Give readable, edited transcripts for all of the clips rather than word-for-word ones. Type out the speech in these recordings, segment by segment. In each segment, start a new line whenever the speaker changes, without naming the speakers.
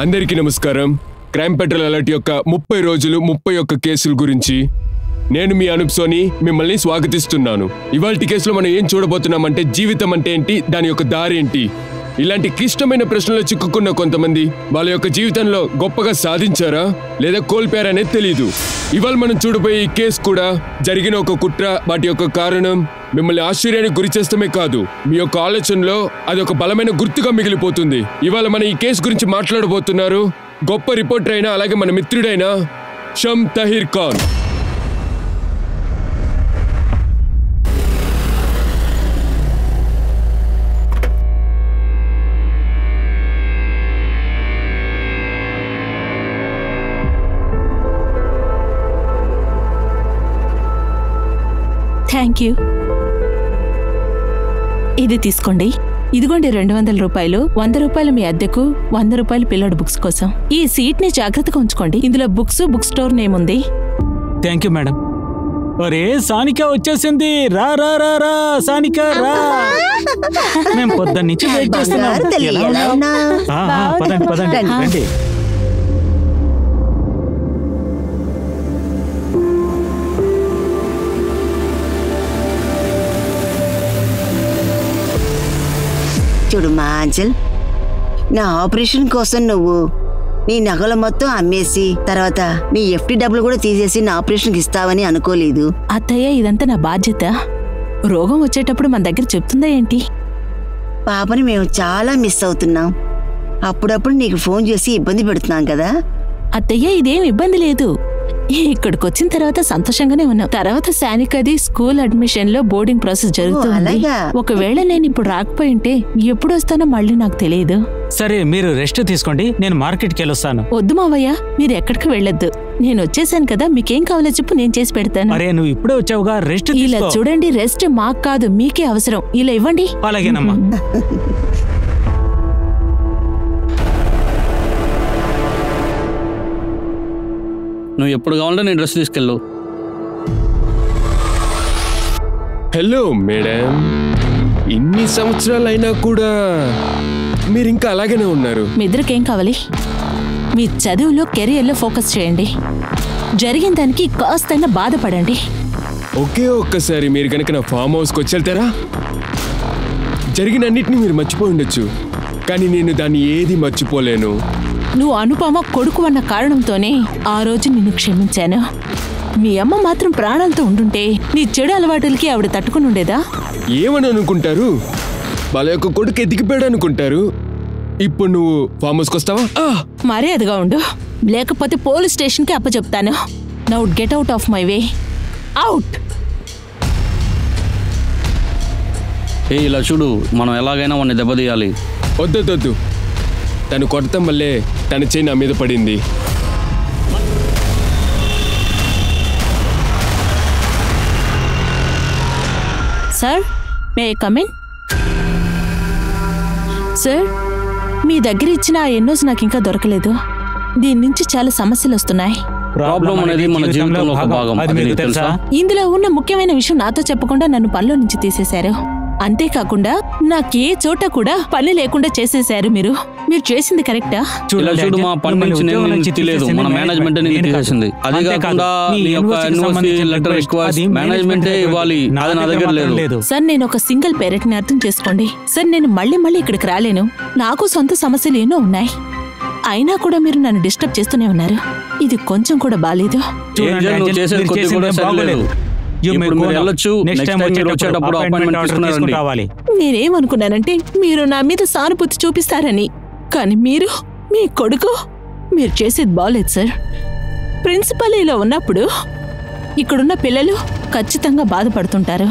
అందరికీ నమస్కారం. Crime petrol alert యొక్క 30 రోజులు 31 కేసుల గురించి నేను మీ అనూప్ సోని మిమ్మల్ని స్వాగతిస్తున్నాను. ఇవాల్టి కేసులో మనం ఏం చూడబోతున్నామంటే జీవితం అంటే ఏంటి, దాని యొక్క దారి ఏంటి. ఇలాంటి క్లిష్టమైన ప్రశ్నలు చిక్కుకున్న కొంతమంది వాళ్ళ యొక్క జీవితంలో గొప్పగా సాధించారా లేదా కోల్పోయారనేది తెలీదు. ఇవాళ మనం చూడబోయే ఈ కేసు కూడా జరిగిన ఒక కుట్ర, వాటి యొక్క కారణం మిమ్మల్ని ఆశ్చర్యానికి గురి చేస్తమే కాదు, మీ యొక్క ఆలోచనలో అది ఒక బలమైన గుర్తుగా మిగిలిపోతుంది. ఇవాళ మనం ఈ కేసు గురించి మాట్లాడబోతున్నారు గొప్ప రిపోర్టర్ అయినా అలాగే మన మిత్రుడైన షమ్ తహీర్ ఖాన్.
Thank you. ఇది తీసుకోండి. ఇదిగోండి 200 రూపాయలు, 100 రూపాయలు మీ అద్దెకు, 100 రూపాయలు పిల్లడి బుక్స్ కోసం. ఈ సీట్ ని జాగ్రత్తగా ఉంచుకోండి. ఇందులో బుక్ స్టోర్ నేమ్ ఉంది.
Thank you madam. ఒరే సానిక వచ్చేసింది, రా రా రా రా సానిక రా. మేము పొద్దున్న నుంచి వెయిట్ చేస్తున్నాం. పదండి పదండి రండి.
చూడు మా ఆంజల్, నా ఆపరేషన్ కోసం నువ్వు నీ నగలు మొత్తం అమ్మేసి తర్వాత నీ ఎఫ్డి డబ్బులు కూడా తీసేసి నా ఆపరేషన్కి ఇస్తావని అనుకోలేదు.
అత్తయ్య, ఇదంతా నా బాధ్యత. రోగం వచ్చేటప్పుడు మన దగ్గర చెప్తుందా ఏంటి?
పాపని మేము చాలా మిస్ అవుతున్నాం. అప్పుడప్పుడు నీకు ఫోన్ చేసి ఇబ్బంది పెడుతున్నాం కదా.
అత్తయ్య, ఇదేం ఇబ్బంది లేదు. ఇక్కడికి వచ్చిన తర్వాత సంతోషంగానే ఉన్నాం. తర్వాత సానికది స్కూల్ అడ్మిషన్ లో బోర్డింగ్ ప్రాసెస్ జరుగుతుంది. ఒకవేళ నేను ఇప్పుడు రాకపోయి ఉంటే ఎప్పుడు వస్తానో మళ్ళీ నాకు తెలియదు.
సరే, మీరు రెస్ట్ తీసుకోండి, నేను మార్కెట్కి వెళ్ళొస్తాను.
వద్దు మావయ్య, మీరు ఎక్కడికి వెళ్ళొద్దు. నేను వచ్చేసాను కదా, మీకేం కావాలో చెప్పు, నేను చేసి పెడతాను.
అరే నువ్వు ఇప్పుడే వచ్చావుగా, రెస్ట్
ఇలా చూడండి, రెస్ట్ మాకు కాదు మీకే అవసరం. ఇలా ఇవ్వండి.
అలాగేనమ్మా.
నువ్వు ఎప్పుడు కావాలంటే నేను డ్రెస్ తీసుకెళ్ళు.
హలో మేడం, ఇన్ని సంవత్సరాలైనా కూడా మీరు ఇంకా అలాగనే ఉన్నారు.
మీ ఇద్దరికేం కావాలి? మీ చదువులో కెరియర్లో ఫోకస్ చేయండి. జరిగిన దానికి కాస్తైనా బాధపడండి.
ఒకే ఒక్కసారి మీరు కనుక నా ఫామ్ హౌస్కి వచ్చి వెళ్తారా? జరిగిన అన్నిటిని మీరు మర్చిపోయి ఉండొచ్చు, కానీ నేను దాన్ని ఏది మర్చిపోలేను.
నువ్వు అనుపమ కొడుకు అన్న కారణంతోనే ఆ రోజు నిన్ను క్షమించాను. మీ అమ్మ మాత్రం ప్రాణాలతో ఉండుంటే నీ చెడు అలవాటులకి ఆవిడ తట్టుకుని ఉండేదా?
ఏమని అనుకుంటారు? వాళ్ళ యొక్క కొడుకు ఎదిగిపోయాడు అనుకుంటారు. ఇప్పుడు నువ్వు ఫామ్ హౌస్కి వస్తావా?
మర్యాదగా ఉండు, లేకపోతే పోలీస్ స్టేషన్కి అప్పచెప్తాను. Now get out of my way. Out.
ఇలా చూడు, మనం ఎలాగైనా వాడిని దెబ్బతీయాలి.
వద్దొద్దు, తను కొడతాం వల్లే తన చేయి నా మీద పడింది.
Sir, may I come in? Sir, మీ దగ్గర ఇచ్చిన ఆ ఎన్నోస్ నాకు ఇంకా దొరకలేదు. దీని నుంచి చాలా సమస్యలు వస్తున్నాయి.
ప్రాబ్లం అనేది మన జీవితంలో ఒక భాగం, అది నీకు తెలుసా?
ఇందులో ఉన్న ముఖ్యమైన విషయం నాతో చెప్పకుండా నన్ను పనిలో నుంచి తీసేశారు. అంతేకాకుండా నాకే చోట కూడా పని లేకుండా చేసేశారు. మీరు చేసింది కరెక్టా?
చూడు, మా పని నుంచి నేను తీయలేదు, మన మేనేజ్మెంట్ తీసేసింది. అదే కాకుండా నీ యొక్క యూనివర్సిటీ లెటర్ రిక్వెస్ట్ మేనేజ్మెంటే ఇవ్వాలి, అది నా దగ్గర లేదు.
సార్, నేను ఒక సింగిల్ పేరెంట్ ని, అర్థం చేసుకోండి. సార్, నేను మళ్ళీ ఇక్కడికి రాలేను. నాకు సొంత సమస్యలు ఎన్నో ఉన్నాయి. అయినా కూడా మీరు నన్ను డిస్టర్బ్ చేస్తూనే ఉన్నారు. ఇది కొంచెం కూడా బాలేదు. నేనేమనుకున్నానంటే మీరు నా మీద సానుభూతి చూపిస్తారని, కానీ మీ కొడుకు మీరు చేసేది బాగలేదు సార్. ప్రిన్సిపల్ ఇలా ఉన్నప్పుడు ఇక్కడున్న పిల్లలు ఖచ్చితంగా బాధపడుతుంటారు.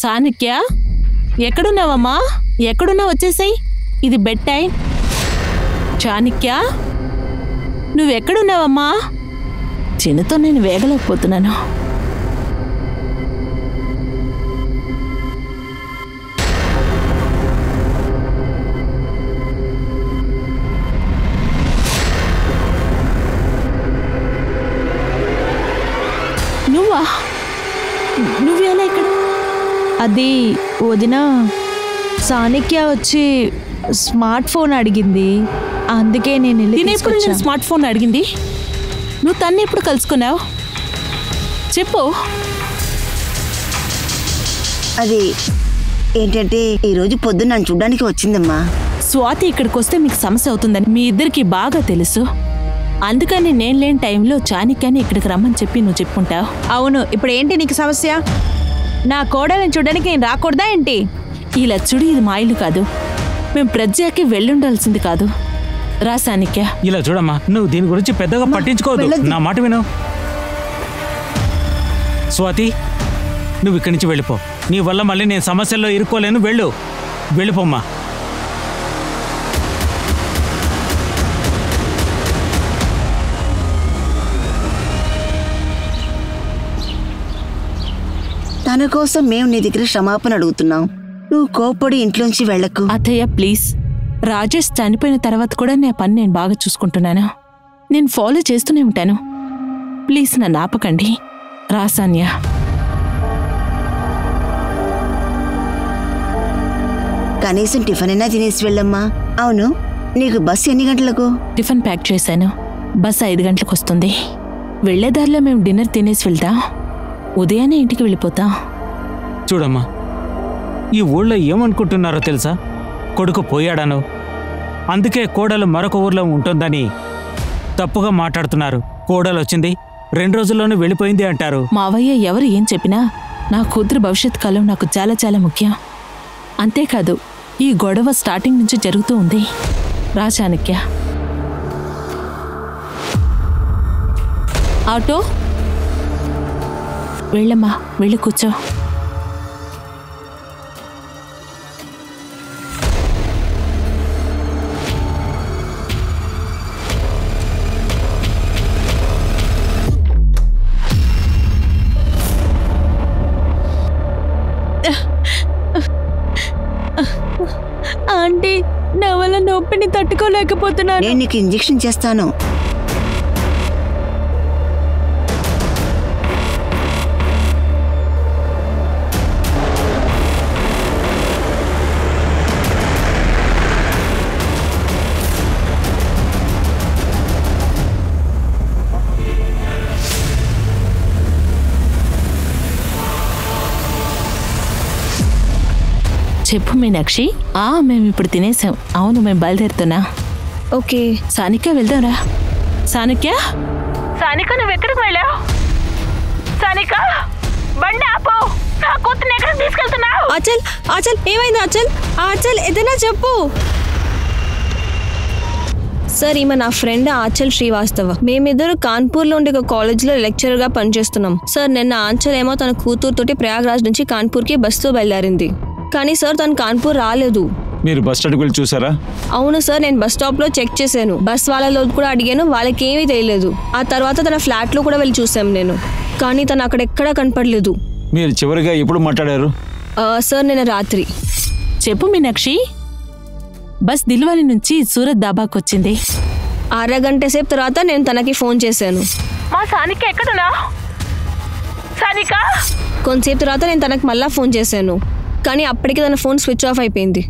సానిక్య, ఎక్కడున్నావమ్మా? ఎక్కడున్నా వచ్చేసాయి. ఇది బెడ్ టైం. చాణిక్య, నువ్వెక్కడున్నావమ్మా? చిన్నతో నేను వేగలేకపోతున్నాను. నువ్వెలా ఇక్కడ?
అది వదిన, సానిక్య వచ్చి స్మార్ట్ ఫోన్ అడిగింది, అందుకే నేను
ఎప్పుడు నేను స్మార్ట్ ఫోన్ అడిగింది? నువ్వు తన్ని ఎప్పుడు కలుసుకున్నావు చెప్పు.
అది ఏంటంటే ఈరోజు పొద్దున్న నన్ను చూడ్డానికి వచ్చిందమ్మా.
స్వాతి ఇక్కడికి వస్తే మీకు సమస్య అవుతుందని మీ ఇద్దరికి బాగా తెలుసు. అందుకని నేను లేని టైంలో చాణిక్యాన్ని ఇక్కడికి రమ్మని చెప్పి నువ్వు చెప్పుకుంటావు.
అవును, ఇప్పుడు ఏంటి నీకు సమస్య? నా కోడల్ని చూడడానికి నేను రాకూడదా ఏంటి?
ఇలా చూడు, ఇది మా ఇల్లు కాదు. మేము ప్రజ్ఞకి వెళ్ళుండాల్సింది కాదు. రా చాణిక్య.
ఇలా చూడమ్మా, నువ్వు దీని గురించి పెద్దగా పట్టించుకోవద్దు. నా మాట విను. స్వాతి, నువ్వు ఇక్కడి నుంచి వెళ్ళిపో. నీ వల్ల మళ్ళీ నేను సమస్యల్లో ఇరుక్కోలేను. వెళ్ళిపోమ్మా.
తన కోసం మేము నీ దగ్గర క్షమాపణ అడుగుతున్నాం. నువ్వు కోపడి ఇంట్లోంచి వెళ్ళకు.
అత్తయ్య ప్లీజ్, రాజేష్ చనిపోయిన తర్వాత కూడా నా పని నేను బాగా చూసుకుంటున్నాను. నేను ఫాలో చేస్తూనే ఉంటాను. ప్లీజ్ నన్ను ఆపకండి. రా సాన్యా.
కనీసం టిఫిన్ అయినా తినేసి వెళ్ళమ్మా. అవును, నీకు బస్సు ఎన్ని గంటలకు?
టిఫిన్ ప్యాక్ చేశాను. బస్ 5 గంటలకు వస్తుంది. వెళ్లేదారిలో మేము డిన్నర్ తినేసి వెళ్తాం. ఉదయాన్నే ఇంటికి వెళ్ళిపోతాం.
చూడమ్మా, ఈ ఊళ్ళో ఏమనుకుంటున్నారో తెలుసా? కొడుకు పోయాడాను, అందుకే కోడలు మరొక ఊర్లో ఉంటుందని తప్పుగా మాట్లాడుతున్నారు. కోడలు వచ్చింది 2 రోజుల్లోనే వెళ్ళిపోయింది అంటారు.
మావయ్య ఎవరు ఏం చెప్పినా నా కూతురు భవిష్యత్ కాలం నాకు చాలా చాలా ముఖ్యం. అంతేకాదు, ఈ గొడవ స్టార్టింగ్ నుంచి జరుగుతూ ఉంది. రా చాణిక్య. ఆటో వెళ్ళమ్మా, వెళ్ళి కూర్చో.
ఆంటీ, నా వల్ల నొప్పిని తట్టుకోలేకపోతున్నాను.
నేను నీకు ఇంజెక్షన్ చేస్తాను.
చెప్పు మీనాక్షి. మేము ఇప్పుడు తినేసాం. అవును, మేము బయలుదేరుతున్నా.
ఓకే
సానిక, వెళ్దాంరా. సానిక, నువ్వు ఎక్కడికి వెళ్ళావు? సానిక, బండి ఆపు. నా కూతుర్ని ఎక్కడికి తీసుకెళ్తున్నావు?
ఆచల్ ఏమైంది? ఆచల్ ఏదైనా చెప్పు. సార్, ఈమె నా ఫ్రెండ్ ఆచల్ శ్రీవాస్తవ. మేమిద్దరు కాన్పూర్లో ఉండే ఒక కాలేజ్లో లెక్చరర్గా పనిచేస్తున్నాం. సార్, నిన్న ఆంచల్ ఏమో తన కూతురుతోటి ప్రయాగ్రాజ్ నుంచి కాన్పూర్కి బస్సుతో బయలుదేరింది. కానీ సార్, తను కాన్పూర్ రాలేదు.
మీరు బస్ స్టాండ్కి వెళ్ళి చూసారా?
అవును సార్, నేను బస్ స్టాప్లో చెక్ చేశాను. బస్ వాళ్ళలో కూడా అడిగాను, వాళ్ళకి ఏమీ తెలియలేదు. ఆ తర్వాత తన ఫ్లాట్లో కూడా వెళ్ళి చూసాం నేను, కానీ తను అక్కడెక్కడా కనపడలేదు.
మీరు చివరిగా ఎప్పుడు మాట్లాడారు?
సార్, నేను రాత్రి.
చెప్పు మీనాక్షి. బస్ దిల్వాలి నుంచి సూరత్ దాబాకు వచ్చింది.
1/2 గంట సేపు తర్వాత నేను తనకి ఫోన్ చేశాను.
మా సానిక ఎక్కడున్నా? సానిక.
కొంతసేపు తర్వాత నేను తనకి మళ్ళీ ఫోన్ చేశాను, కానీ అప్పటికి తన ఫోన్ స్విచ్ ఆఫ్ అయిపోయింది.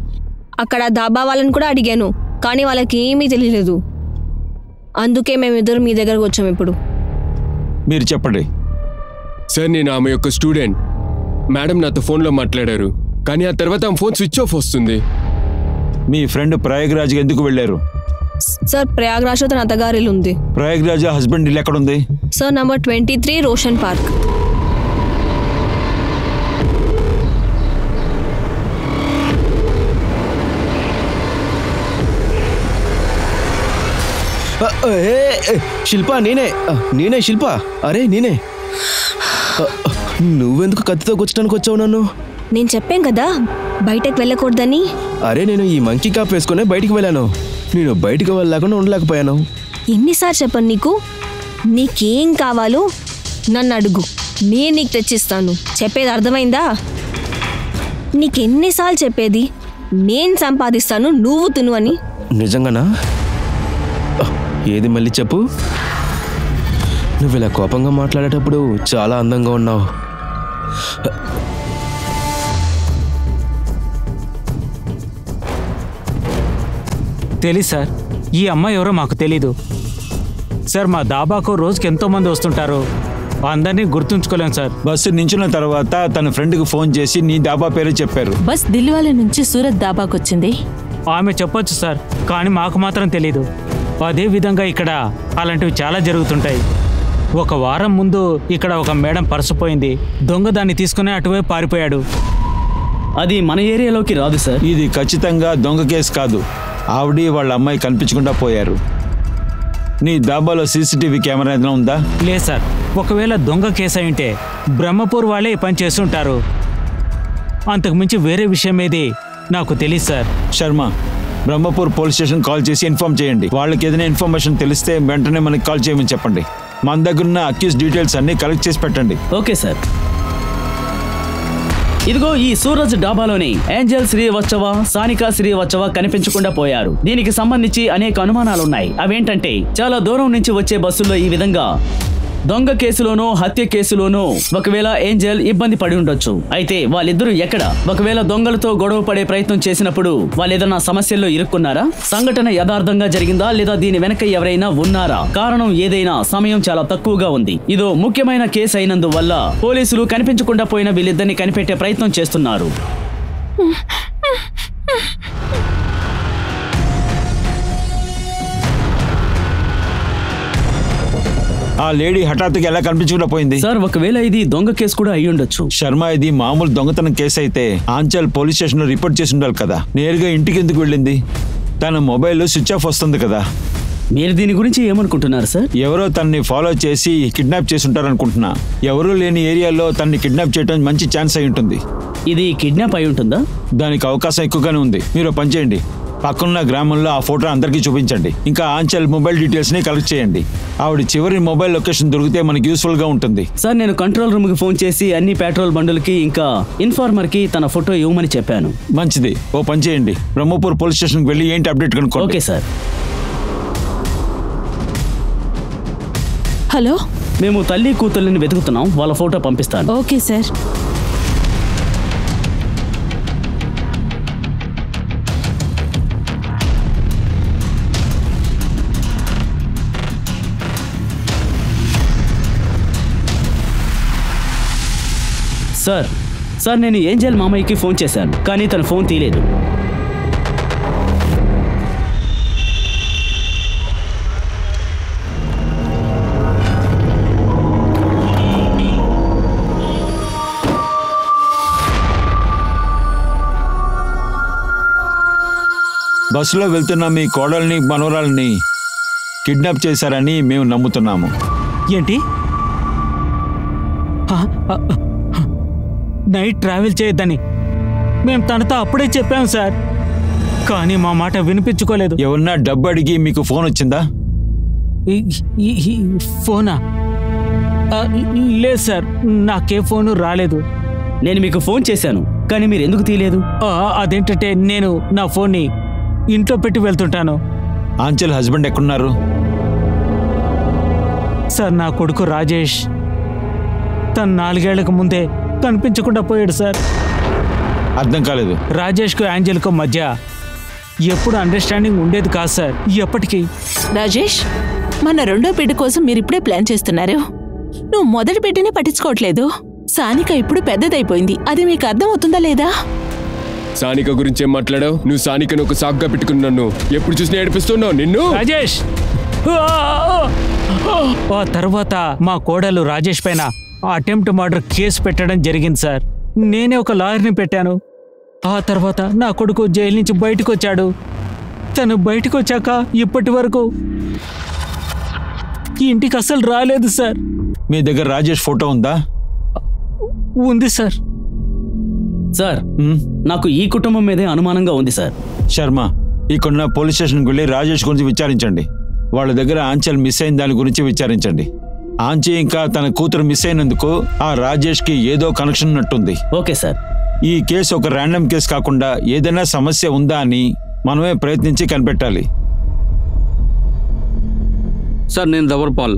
అక్కడ దాబా వాళ్ళని కూడా అడిగాను, కానీ వాళ్ళకి ఏమీ తెలియలేదు. అందుకే మేమిద్దరు మీ దగ్గరకు వచ్చాము ఇప్పుడు.
మీరు చెప్పండి.
సార్, నేను ఆమె యొక్క స్టూడెంట్. మేడం నాతో ఫోన్లో మాట్లాడారు, కానీ ఆ తర్వాత ఆమె ఫోన్ స్విచ్ ఆఫ్ వస్తుంది.
మీ ఫ్రెండ్ ప్రయాగ్రాజ్కి ఎందుకు వెళ్ళారు?
సార్, ప్రయాగ్రాజ్లో తన అత్తగారి ఇల్లు ఉంది.
ప్రయాగ్రాజ్ హస్బెండ్ ఇల్లు ఎక్కడుంది?
Sir, number 23 Roshan park.
Shilpa, నేనే శిల్ప. అరే నేనే. నువ్వెందుకు కత్తితో కూర్చడానికి వచ్చావు నన్ను?
నేను చెప్పాను కదా బయటకు వెళ్ళకూడదని.
అరే, నేను ఈ మంకీ కాప్ వేసుకునే బయటికి వెళ్ళాను. నేను బయటికి వెళ్ళలేకుండా ఉండలేకపోయాను.
ఎన్నిసార్లు చెప్పను నీకు? నీకేం కావాలో నన్ను అడుగు, నేను నీకు తెచ్చిస్తాను. చెప్పేది అర్థమైందా? నీకెన్నిసార్లు చెప్పేది? నేను సంపాదిస్తాను, నువ్వు తిను అని.
నిజంగానా? ఏది మళ్ళీ చెప్పు. నువ్వు ఇలా కోపంగా మాట్లాడేటప్పుడు చాలా అందంగా ఉన్నావు.
తెలీదు సార్, ఈ అమ్మాయి ఎవరో మాకు తెలీదు సార్. మా దాబాకు రోజుకి ఎంతో మంది వస్తుంటారు, అందరినీ గుర్తుంచుకోలేం సార్.
బస్సు నించున్న తర్వాత తన ఫ్రెండ్కి ఫోన్ చేసి నీ డాబా పేరు చెప్పారు.
బస్ దిల్వాలే నుంచి సూరత్ దాబాకు వచ్చింది.
ఆమె చెప్పొచ్చు సార్, కానీ మాకు మాత్రం తెలీదు. అదే విధంగా ఇక్కడ అలాంటివి చాలా జరుగుతుంటాయి. ఒక వారం ముందు ఇక్కడ ఒక మేడం పర్సు పోయింది, దొంగ దాన్ని తీసుకుని అటువైపు పారిపోయాడు.
అది మన ఏరియాలోకి రాదు సార్.
ఇది ఖచ్చితంగా దొంగ కేసు కాదు. ఆవిడ వాళ్ళ అమ్మాయి కనిపించకుండా పోయారు. నీ దాబాలో సీసీటీవీ కెమెరా ఏదైనా ఉందా?
లేదు సార్. ఒకవేళ దొంగ కేసు అయింటే బ్రహ్మపూర్ వాళ్ళే పని చేస్తుంటారు, అంతకు మించి వేరే విషయం ఏది నాకు తెలియదు sir.
Sharma, Brahmapur police station call చేసి ఇన్ఫార్మ్ చేయండి. వాళ్ళకి ఏదైనా ఇన్ఫర్మేషన్ తెలిస్తే వెంటనే మనకి కాల్ చేయమని చెప్పండి. మన దగ్గర ఉన్న అక్యూజ్ డీటెయిల్స్ అన్ని కలెక్ట్ చేసి పెట్టండి.
Okay sir. ఇదిగో ఈ సూరజ్ డాబాలోని ఏంజల్ శ్రీవత్సవ, సానికా శ్రీవత్సవ కనిపించకుండా పోయారు. దీనికి సంబంధించి అనేక అనుమానాలున్నాయి. అవేంటంటే చాలా దూరం నుంచి వచ్చే బస్సుల్లో ఈ విధంగా దొంగ కేసులోనో హత్య కేసులోనో ఒకవేళ ఏంజల్ ఇబ్బంది పడి ఉండొచ్చు. అయితే వాళ్ళిద్దరూ ఎక్కడ? ఒకవేళ దొంగలతో గొడవ పడే ప్రయత్నం చేసినప్పుడు వాళ్ళేదన్నా సమస్యల్లో ఇరుక్కున్నారా? సంఘటన యథార్థంగా జరిగిందా లేదా దీని వెనక ఎవరైనా ఉన్నారా? కారణం ఏదైనా సమయం చాలా తక్కువగా ఉంది. ఇదో ముఖ్యమైన కేసు అయినందువల్ల పోలీసులు కనిపించకుండా పోయిన వీళ్ళిద్దరిని కనిపెట్టే ప్రయత్నం చేస్తున్నారు.
ఆ లేడీ హఠాత్తుగా ఎలా కనిపించకుండా పోయింది?
సార్, ఒకవేళ ఇది దొంగ కేసు కూడా అయి ఉండొచ్చు.
శర్మ, ఇది మామూలు దొంగతనం కేసు అయితే ఆంచల్ పోలీస్ స్టేషన్ లో రిపోర్ట్ చేసి ఉండాలి కదా. నేరుగా ఇంటికి ఎందుకు వెళ్ళింది? తన మొబైల్ స్విచ్ ఆఫ్ వస్తుంది కదా.
మీరు దీని గురించి ఏమనుకుంటున్నారు సార్?
ఎవరో తనని ఫాలో చేసి కిడ్నాప్ చేసి ఉంటారనుకుంటున్నా. ఎవరూ లేని ఏరియాలో తనని కిడ్నాప్ చేయడం మంచి ఛాన్స్ అయి ఉంటుంది.
ఇది కిడ్నాప్ అయి ఉంటుందా?
దానికి అవకాశం ఎక్కువగానే ఉంది. మీరు పని చేయండి, పక్కనున్న గ్రామంలో ఆ ఫోటో అందరికీ చూపించండి. ఇంకా ఆంచల్ మొబైల్ డీటెయిల్స్ ని కలెక్ట్ చేయండి. ఆవిడ చివరి మొబైల్ లొకేషన్ దొరికితే మనకి యూస్ఫుల్ గా ఉంటుంది.
సార్, నేను కంట్రోల్ రూమ్ కి ఫోన్ చేసి అన్ని పెట్రోల్ బండులకి ఇంకా ఇన్ఫార్మర్ కి తన ఫోటో ఇవ్వమని చెప్పాను.
మంచిది. ఓ పని చేయండి, బ్రహ్మపూర్ పోలీస్ స్టేషన్ కి వెళ్ళి ఏంటి అప్డేట్ కనుక్కోండి.
Okay sir.
హలో,
మేము తల్లి కూతుర్ని వెతుకుతున్నాం, వాళ్ళ ఫోటో పంపిస్తాను.
Okay sir.
సార్, నేను ఏంజల్ మామయ్యకి ఫోన్ చేశాను, కానీ తన ఫోన్ తీయలేదు.
బస్సులో వెళ్తున్న మీ కోడల్ని మనవరాల్ని కిడ్నాప్ చేశారని మేము నమ్ముతున్నాము.
ఏంటి? నైట్ ట్రావెల్ చేయొద్దని మేము తనతో అప్పుడే చెప్పాం సార్, కానీ మా మాట వినిపించుకోలేదు.
ఎవరన్నా డబ్బు అడిగి మీకు ఫోన్ వచ్చిందా?
ఫోనా? లేదు సార్, నాకే ఫోను రాలేదు.
నేను మీకు ఫోన్ చేశాను, కానీ మీరు ఎందుకు తీయలేదు?
అదేంటంటే నేను నా ఫోన్ని ఇంట్లో పెట్టి వెళ్తుంటాను.
ఆంచల్ హస్బెండ్ ఎక్కడున్నారు?
సార్, నా కొడుకు రాజేష్ తను 4 ఏళ్లకు ముందే కనిపించకుండా పోయాడు సార్.
అర్థం కాలేదు.
రాజేష్కు యాంజల్కు మధ్య ఎప్పుడు అండర్స్టాండింగ్ ఉండేది కాదు సార్, ఎప్పటికీ.
రాజేష్, మన రెండో బిడ్డ కోసం మీరు ఇప్పుడే ప్లాన్ చేస్తున్నారు. నువ్వు మొదటి బిడ్డనే పట్టించుకోవట్లేదు. సానిక ఇప్పుడు పెద్దదైపోయింది, అది మీకు అర్థం అవుతుందా లేదా?
సానిక గురించి ఏం మాట్లాడావు? నువ్వు సానికను ఒక సాగ్గా పెట్టుకుని నన్ను ఎప్పుడు చూసినా ఏడిపిస్తున్నావు. నిన్ను
రాజేష్. ఆ తర్వాత మా కోడలు రాజేష్ పైన అటెంప్ట్ మర్డర్ కేసు పెట్టడం జరిగింది సార్. నేనే ఒక లాయర్ని పెట్టాను. ఆ తర్వాత నా కొడుకు జైలు నుంచి బయటకు వచ్చాడు. తను బయటకు వచ్చాక ఇప్పటి వరకు ఇంటికి అస్సలు రాలేదు సార్.
మీ దగ్గర రాజేష్ ఫోటో ఉందా?
ఉంది సార్.
సార్, నాకు ఈ కుటుంబం మీదే అనుమానంగా ఉంది సార్.
శర్మ, ఇక్కడున్న పోలీస్ స్టేషన్కి వెళ్ళి రాజేష్ గురించి విచారించండి. వాళ్ళ దగ్గర ఆంచల్ మిస్ అయిన దాని గురించి విచారించండి. ఆంచి ఇంకా తన కూతురు మిస్ అయినందుకు ఆ రాజేష్కి ఏదో కనెక్షన్ ఉన్నట్టుంది.
Okay sir.
ఈ కేసు ఒక ర్యాండమ్ కేసు కాకుండా ఏదైనా సమస్య ఉందా అని మనమే ప్రయత్నించి కనిపెట్టాలి.
సార్, నేను దవర్పాల్.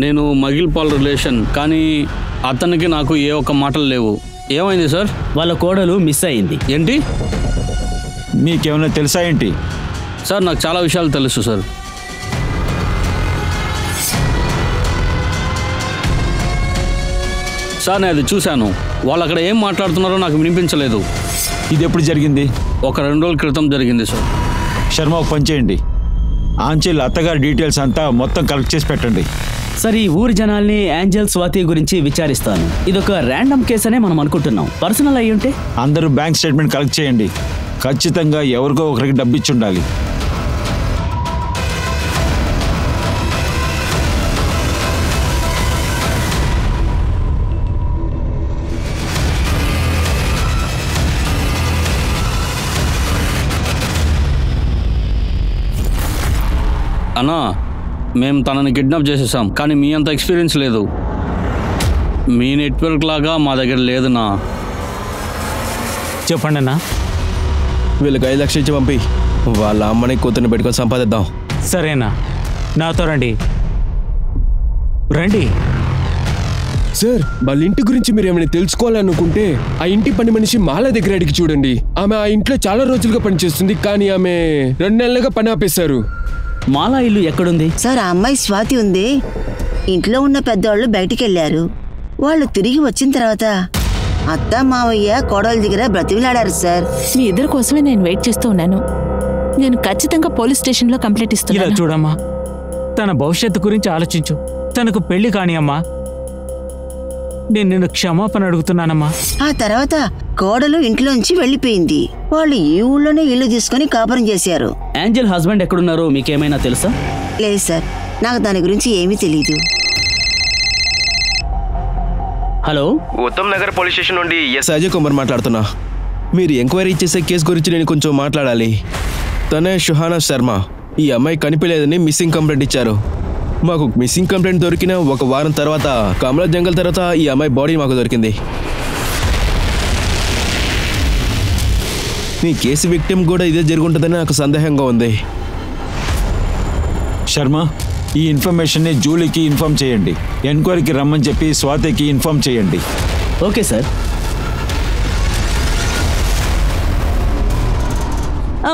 నేను మగిల్ పాల్ రిలేషన్, కానీ అతనికి నాకు ఏ ఒక్క మాటలు లేవు. ఏమైంది సార్?
వాళ్ళ కోడలు మిస్ అయింది.
ఏంటి
మీకేమైనా తెలుసా ఏంటి?
సార్ నాకు చాలా విషయాలు తెలుసు సార్. సార్ నేను అది చూశాను. వాళ్ళు అక్కడ ఏం మాట్లాడుతున్నారో నాకు వినిపించలేదు.
ఇది ఎప్పుడు జరిగింది?
ఒక 2 రోజుల క్రితం జరిగింది సార్.
శర్మ ఒక పని చేయండి, ఆంచెల్ అత్తగారి డీటెయిల్స్ అంతా మొత్తం కలెక్ట్ చేసి పెట్టండి.
సరే, ఈ ఊరి జనాల్ని ఏంజల్ స్వాతి గురించి విచారిస్తాను. ఇదొక ర్యాండమ్ కేసు అనే మనం అనుకుంటున్నాం. పర్సనల్ అయ్యి ఉంటే
అందరూ బ్యాంక్ స్టేట్మెంట్ కలెక్ట్ చేయండి. ఖచ్చితంగా ఎవరికో ఒకరికి డబ్బు ఇచ్చి ఉండాలి.
అన్నా, మేము తనని కిడ్నాప్ చేసేసాం, కానీ మీ అంత ఎక్స్పీరియన్స్ లేదు. మీ నెట్వర్క్ లాగా మా దగ్గర లేదునా.
చెప్పండి అన్న.
వీళ్ళకి 5 లక్షలు ఇచ్చి పంపి వాళ్ళ అమ్మని కూతుర్ని పెట్టుకొని సంపాదిద్దాం.
సరేనా, నాతో రండి. రండి
సార్, వాళ్ళ ఇంటి గురించి మీరు ఏమైనా తెలుసుకోవాలనుకుంటే ఆ ఇంటి పని మనిషి మాల దగ్గర అడిగి చూడండి. ఆమె ఆ ఇంట్లో చాలా రోజులుగా పనిచేస్తుంది, కానీ ఆమె 2 నెలలుగా పని ఆపేశారు.
మాలా ఇల్లు ఎక్కడుంది?
సార్, ఆ అమ్మాయి స్వాతి ఉంది. ఇంట్లో ఉన్న పెద్దవాళ్ళు బయటికి వెళ్ళారు. వాళ్ళు తిరిగి వచ్చిన తర్వాత అత్త మావయ్య కోడల దగ్గర బ్రతిమిలాడారు సార్.
మీ ఇద్దరి కోసమే నేను వెయిట్ చేస్తూ ఉన్నాను. నేను ఖచ్చితంగా పోలీస్ స్టేషన్లో కంప్లైంట్
ఇలా
ఇస్తున్నాను.
చూడమ్మా, తన భవిష్యత్తు గురించి ఆలోచించు. తనకు పెళ్లి కాని అమ్మా, నేను నిన్ను క్షమాపణ అడుగుతున్నానమ్మా.
ఆ తర్వాత కోడలు ఇంట్లోంచి వెళ్ళిపోయింది. వాళ్ళు ఈ ఊళ్ళోనే ఇల్లు తీసుకుని కాపురం చేశారు.
ఏంజల్ హస్బెండ్ ఎక్కడున్నారో మీకేమైనా తెలుసా?
లేదు సార్, నాకు దాని గురించి ఏమీ తెలీదు.
Hello,
Uttam Nagar police station నుండి ఎస్ అజయ్ కుమార్ మాట్లాడుతున్నా. మీరు ఎంక్వైరీ చేసే కేసు గురించి నేను కొంచెం మాట్లాడాలి. తనే షుహానా శర్మ. ఈ అమ్మాయి కనిపించలేదని మిస్సింగ్ కంప్లైంట్ ఇచ్చారు. మాకు మిస్సింగ్ కంప్లైంట్ దొరికిన 1 వారం తర్వాత కమలా జంగల్ తర్వాత ఈ అమ్మాయి బాడీ మాకు దొరికింది. మీ కేసు విక్టిమ్ కూడా ఇదే జరుగుంటుందని నాకు సందేహంగా ఉంది.
శర్మ, ఈ ఇన్ఫర్మేషన్ని జూలీకి ఇన్ఫార్మ్ చేయండి. ఎంక్వైరీకి రమ్మని చెప్పి స్వాతికి ఇన్ఫార్మ్ చేయండి.
Okay sir.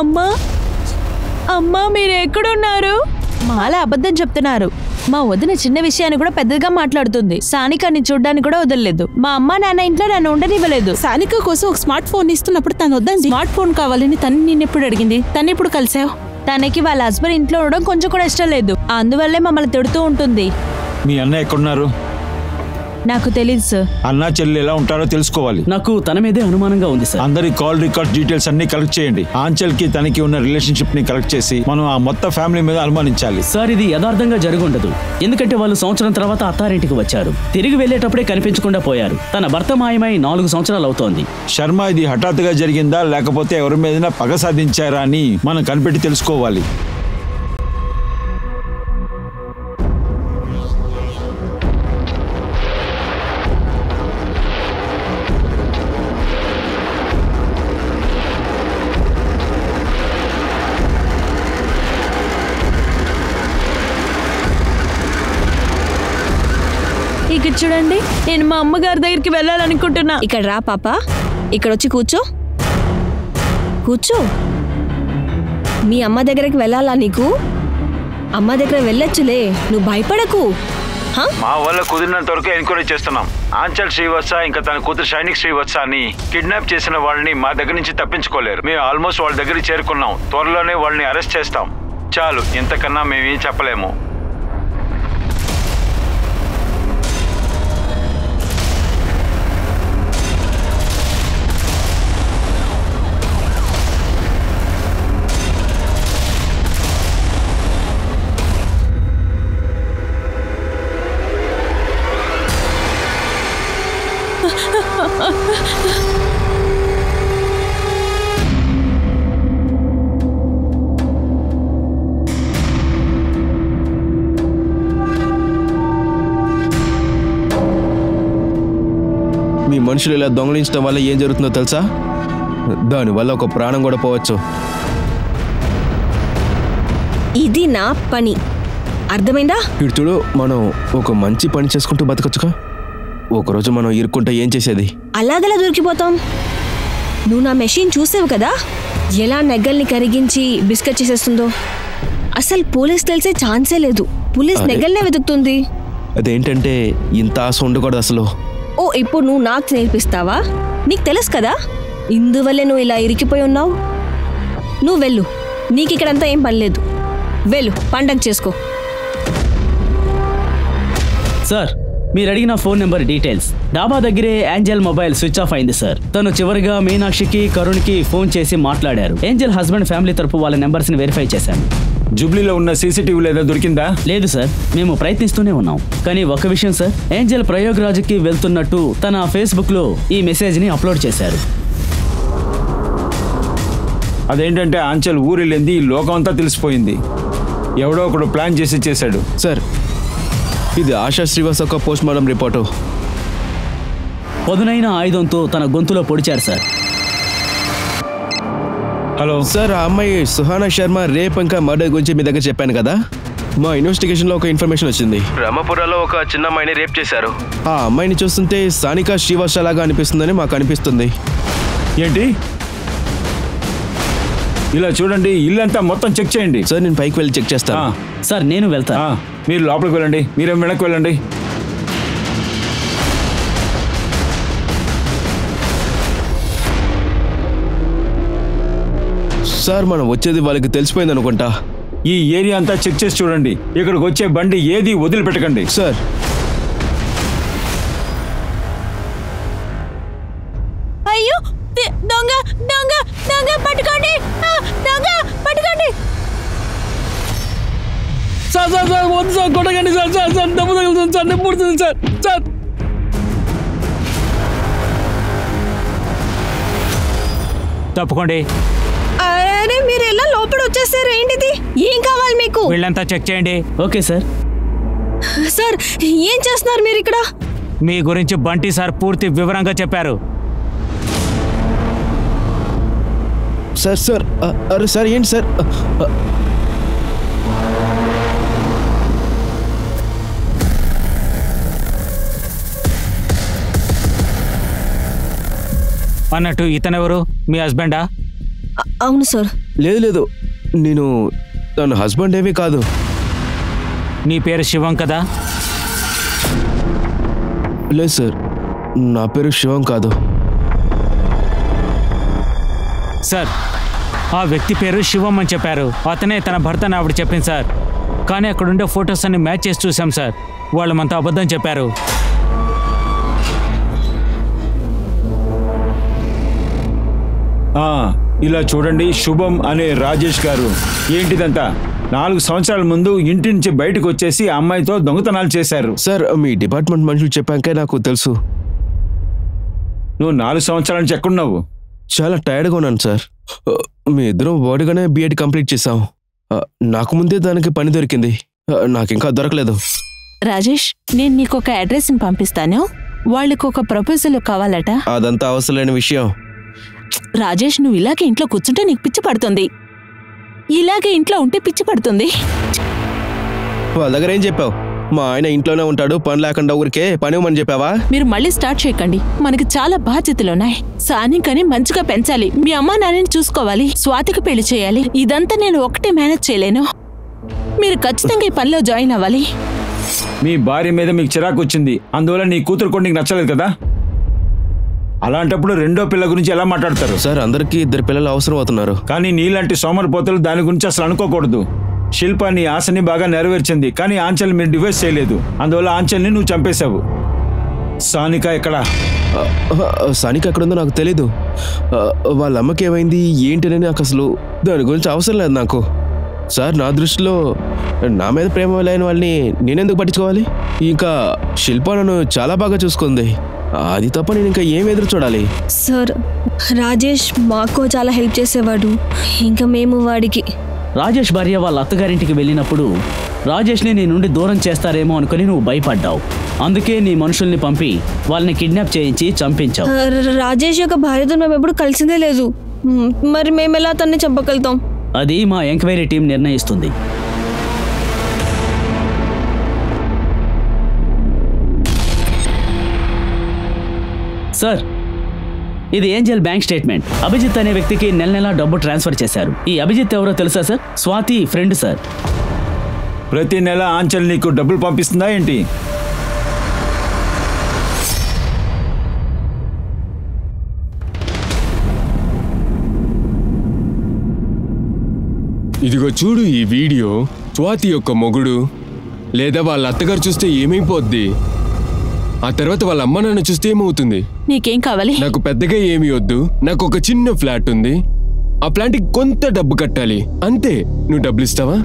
అమ్మా, అమ్మా, మీరు ఎక్కడున్నారు? మాలా అబద్ధం చెప్తున్నారు. మా వదిన చిన్న విషయాన్ని కూడా పెద్దగా మాట్లాడుతుంది. సానికాని చూడ్డానికి కూడా వదలలేదు. మా అమ్మ నాన్న ఇంట్లో నన్ను ఉండనివ్వలేదు. సానిక కోసం ఒక స్మార్ట్ ఫోన్ ఇస్తున్నప్పుడు తను వద్దని స్మార్ట్ ఫోన్ కావాలని తను నిన్నెప్పుడు అడిగింది? తను ఎప్పుడు కలిసావు? తనకి వాళ్ళ హస్బెండ్ ఇంట్లో ఉండడం కొంచెం కూడా ఇష్టం లేదు. అందువల్లే మమ్మల్ని తిడుతూ ఉంటుంది.
మీ అన్న ఎక్కడున్నారు?
నాకు తెలీదు సార్.
అన్నా చెల్లి ఎలా ఉంటారో తెలుసుకోవాలి.
నాకు తన మీదే అనుమానంగా ఉంది సార్.
అందరి కాల్ రికార్డ్ డీటెయిల్స్ అన్ని కలెక్ట్ చేయండి. ఆంచల్ కి తనకి ఉన్న రిలేషన్షిప్ ని కలెక్ట్ చేసి మనం ఆ మొత్తం ఫ్యామిలీ మీద అనుమానించాలి.
సార్, ఇది యథార్థంగా జరుగుండదు. ఎందుకంటే వాళ్ళు సంవత్సరం తర్వాత అత్తారింటికి వచ్చారు. తిరిగి వెళ్లేటప్పుడే కనిపించకుండా పోయారు. తన భర్త మాయమై 4 సంవత్సరాలు అవుతోంది.
శర్మ, ఇది హఠాత్తుగా జరిగిందా లేకపోతే ఎవరి మీద పగ సాధించారా అని మనం కనిపెట్టి తెలుసుకోవాలి.
ఇక్కడ చూడండి, నేను మా అమ్మగారి దగ్గరికి వెళ్ళాలనుకుంటున్నా.
ఇక్కడ రా పాప, ఇక్కడ వచ్చి కూర్చో. కూర్చో. మీ అమ్మ దగ్గరికి వెళ్ళాలా నీకు? అమ్మ దగ్గర వెళ్ళొచ్చులే, నువ్వు భయపడకు.
మా వల్ల కుదిరినంత వరకు ఎంక్వైరీ చేస్తున్నాం. ఆంచల్ శ్రీవత్స ఇంకా తన కూతురు సైనిక్ శ్రీవత్సని కిడ్నాప్ చేసిన వాళ్ళని మా దగ్గర నుంచి తప్పించుకోలేరు. మేము ఆల్మోస్ట్ వాళ్ళ దగ్గరికి చేరుకున్నాం. త్వరలోనే వాళ్ళని అరెస్ట్ చేస్తాం. చాలు, ఇంతకన్నా మేమేం చెప్పలేము.
మీ మనుషులు ఇలా దొంగలించడం వల్ల ఏం జరుగుతుందో తెలుసా? దానివల్ల ఒక ప్రాణం కూడా పోవచ్చు.
ఇది నా పని. అర్థమైందా?
ఇటు చూడు, మనం ఒక మంచి పని చేసుకుంటూ బతకొచ్చుగా. ఒకరోజు మనం ఇరుక్కుంటే ఏం చేసేది?
అలాగలా దొరికిపోతాం. నువ్వు నా మెషిన్ చూసావు కదా, ఎలా నెగ్గల్ని కరిగించి బిస్కెట్ చేసేస్తుందో. అసలు పోలీస్ తెలిసే ఛాన్సే లేదు. పోలీస్ నెగ్గల్నే వెతుకుతుంది.
అదేంటంటే ఇంత ఆశ ఉండకూడదు అసలు.
ఓ, ఇప్పుడు నువ్వు నాకు నేర్పిస్తావా? నీకు తెలుసు కదా, ఇందువల్లే నువ్వు ఇలా ఇరికిపోయి ఉన్నావు. నువ్వు వెళ్ళు, నీకు ఇక్కడంతా ఏం పని లేదు. వెళ్ళు, పండగ చేసుకో.
సార్, మీరు అడిగిన ఫోన్ నెంబర్ డీటెయిల్స్. డాబా దగ్గరే ఏంజల్ మొబైల్ స్విచ్ ఆఫ్ అయింది సార్. తను చివరిగా మీనాక్షికి, కరుణ్కి ఫోన్ చేసి మాట్లాడారు. ఏంజల్ హస్బెండ్ ఫ్యామిలీ తరపు వాళ్ళ నెంబర్స్ ని వెరిఫై చేశాను.
జూబ్లీలో ఉన్న సీసీటీవీ లేదా దొరికిందా?
లేదు సార్, మేము ప్రయత్నిస్తూనే ఉన్నాం. కానీ ఒక విషయం సార్, ఏంజల్ ప్రయోగరాజ్కి వెళ్తున్నట్టు తన ఫేస్బుక్ లో ఈ మెసేజ్ ని అప్లోడ్ చేశారు.
అదేంటంటే ఆంచల్ ఊరెళ్ళింది, ఈ లోకం అంతా తెలిసిపోయింది. ఎవడో ఒకడు ప్లాన్ చేసి చేశాడు.
సార్, ఇది ఆశా శ్రీవాస్ ఒక పోస్ట్ మార్టం రిపోర్టు.
పదునైన ఆయుధంతో తన గొంతులో పొడిచారు సార్.
హలో
సార్, ఆ అమ్మాయి సుహానా శర్మ రేప్ ఇంకా మర్డర్ గురించి మీ దగ్గర చెప్పాను కదా. మా ఇన్వెస్టిగేషన్లో ఒక ఇన్ఫర్మేషన్ వచ్చింది. రామపురాలో ఒక చిన్న అమ్మాయిని రేప్ చేశారు. ఆ అమ్మాయిని చూస్తుంటే సానికా శ్రీవాస్ లాగా అనిపిస్తుందని మాకు అనిపిస్తుంది.
ఏంటి? ఇలా చూడండి, ఇల్లంతా మొత్తం చెక్ చేయండి.
సార్, నేను పైకి వెళ్ళి చెక్ చేస్తాను.
సార్, నేను వెళ్తాను.
మీరు లోపలికి వెళ్ళండి, మీరేం వెనక్కి వెళ్ళండి.
సార్, మనం వచ్చేది వాళ్ళకి తెలిసిపోయింది అనుకుంటా.
ఈ ఏరియా అంతా చెక్ చేసి చూడండి. ఇక్కడికి వచ్చే బండి ఏది వదిలిపెట్టకండి.
సార్,
అయ్యో, దొంగ దొంగ దొంగ పట్టుకోండి, దొంగ పట్టుకోండి.
సార్ సార్ సార్, వద్దు సార్, కొట్టకండి సార్. సార్ సార్, దెబ్బ తగులుతుంది సార్, నొప్పి పుడుతుంది సార్. సార్,
తప్పుకోండి.
అరే, మీరు ఎలా లోపల వచ్చేసారు? ఏంటిది? ఏం కావాలి మీకు?
వీళ్ళంతా చెక్ చేయండి.
Okay sir.
సార్, ఏం చేస్తున్నారు మీరు ఇక్కడ?
మీ గురించి బంటి సార్ పూర్తి వివరంగా చెప్పారు.
సార్ సార్, అరే సార్, ఏంటి సార్?
అన్నట్టు ఇతనెవరు? మీ హస్బెండా?
అవును సార్.
లేదు లేదు, నేను తన హస్బెండ్ ఏమీ కాదు.
నీ పేరు శివం కదా?
లేదు సార్, నా పేరు శివం కాదు.
సార్, ఆ వ్యక్తి పేరు శివం అని చెప్పారు. అతనే తన భర్తని ఆవిడ చెప్పింది సార్. కానీ అక్కడుండే ఫొటోస్ అన్ని మ్యాచ్ చేసి చూసాం సార్. వాళ్ళు మనతో అబద్ధం చెప్పారు.
ఇలా చూడండి, శుభం అనే రాజేష్ గారు. ఏంటిదంతా? 4 సంవత్సరాల ముందు ఇంటి నుంచి బయటకు వచ్చేసి ఆ అమ్మాయితో దొంగతనాలు చేశారు.
సార్, మీ డిపార్ట్మెంట్ మనుషులు చెప్పాకే నాకు తెలుసు.
నువ్వు 4 సంవత్సరాల నుంచి ఎక్కడున్నావు?
చాలా టైర్డ్గా ఉన్నాను సార్. మీ ఇద్దరం బాడీగానే బీఎడ్ కంప్లీట్ చేసాం. నాకు ముందే దానికి పని దొరికింది, నాకు ఇంకా దొరకలేదు.
రాజేష్, నేను నీకు ఒక అడ్రస్ని పంపిస్తాను. వాళ్ళకి ఒక ప్రపోజల్ కావాలట.
అదంతా అవసరం లేని విషయం.
రాజేష్, నువ్వు ఇలాగే ఇంట్లో కూర్చుంటే నీకు పిచ్చి పడుతుంది. ఇలాగే ఇంట్లో ఉంటే పిచ్చి పడుతుంది.
వాళ్ళ దగ్గర ఏం చెప్పావు? మా ఆయన ఇంట్లోనే ఉంటాడు, పని లేకుండా ఊరికే పని ఇవ్వమని చెప్పావా?
మీరు మళ్ళీ స్టార్ట్ చేయకండి. మనకి చాలా బాధ్యతలున్నాయి. సానికని మంచిగా పెంచాలి, మీ అమ్మా నాన్నని చూసుకోవాలి, స్వాతికి పెళ్లి చేయాలి. ఇదంతా నేను ఒకటే మేనేజ్ చేయలేను. మీరు ఖచ్చితంగా ఈ పనిలో జాయిన్ అవ్వాలి.
మీ భార్య మీద మీకు చిరాకు వచ్చింది, అందువల్ల నీ కూతురు కూడా నీకు నచ్చలేదు కదా? అలాంటప్పుడు రెండో పిల్ల గురించి ఎలా మాట్లాడతారు?
సార్, అందరికీ 2 పిల్లలు అవసరం అవుతున్నారు.
కానీ నీలాంటి సోమరిపోతలు దాని గురించి అసలు అనుకోకూడదు. శిల్ప నీ ఆశని బాగా నెరవేర్చింది, కానీ ఆంచల్ని మీరు డివైస్ చేయలేదు. అందువల్ల ఆంచల్ని నువ్వు చంపేశావు. సానిక ఎక్కడ?
సానిక ఎక్కడుందో నాకు తెలీదు. వాళ్ళ అమ్మకి ఏమైంది ఏంటని నాకు అసలు దాని గురించి అవసరం లేదు నాకు. సార్, నా దృష్టిలో నా మీద ప్రేమ లేని వాళ్ళని నేనెందుకు పట్టించుకోవాలి? ఇంకా శిల్ప నన్ను చాలా బాగా చూసుకుంది. అది తప్ప నేను ఇంకా ఏం ఎదురు చూడాలి?
సార్, రాజేష్ మాకు చాలా హెల్ప్ చేసేవాడు. ఇంకా మేము వాడికి.
రాజేష్ భార్య వాళ్ళ అత్తగారింటికి వెళ్ళినప్పుడు రాజేష్ని నీ నుండి దూరం చేస్తారేమో అనుకుని నువ్వు భయపడ్డావు. అందుకే నీ మనుషుల్ని పంపి వాళ్ళని కిడ్నాప్ చేయించి చంపించావు.
రాజేష్ యొక్క భార్యతో మేము ఎప్పుడు కలిసిందే లేదు. మరి మేము ఎలా తన్ని చంపగలుగుతాం?
అది మా ఎంక్వైరీ టీం నిర్ణయిస్తుంది. సార్, ఇది ఏంజల్ బ్యాంక్ స్టేట్మెంట్. అభిజిత్ అనే వ్యక్తికి నెల నెలా డబ్బు ట్రాన్స్ఫర్ చేశారు. ఈ అభిజిత్ ఎవరో తెలుసా సార్? Swathi friend sir.
ప్రతి నెల ఆంచల్ నీకు డబ్బులు పంపిస్తుందా ఏంటి?
ఇదిగో చూడు ఈ వీడియో. స్వాతి యొక్క మొగుడు లేదా వాళ్ళ అత్తగారు చూస్తే ఏమైపోద్ది? ఆ తర్వాత వాళ్ళ అమ్మ నాన్న చూస్తే ఏమవుతుంది?
నీకేం కావాలి?
నాకు పెద్దగా ఏమీ వద్దు. నాకు ఒక చిన్న ఫ్లాట్ ఉంది. ఆ ఫ్లాట్కి కొంత డబ్బు కట్టాలి అంతే. నువ్వు డబ్బులు ఇస్తావా?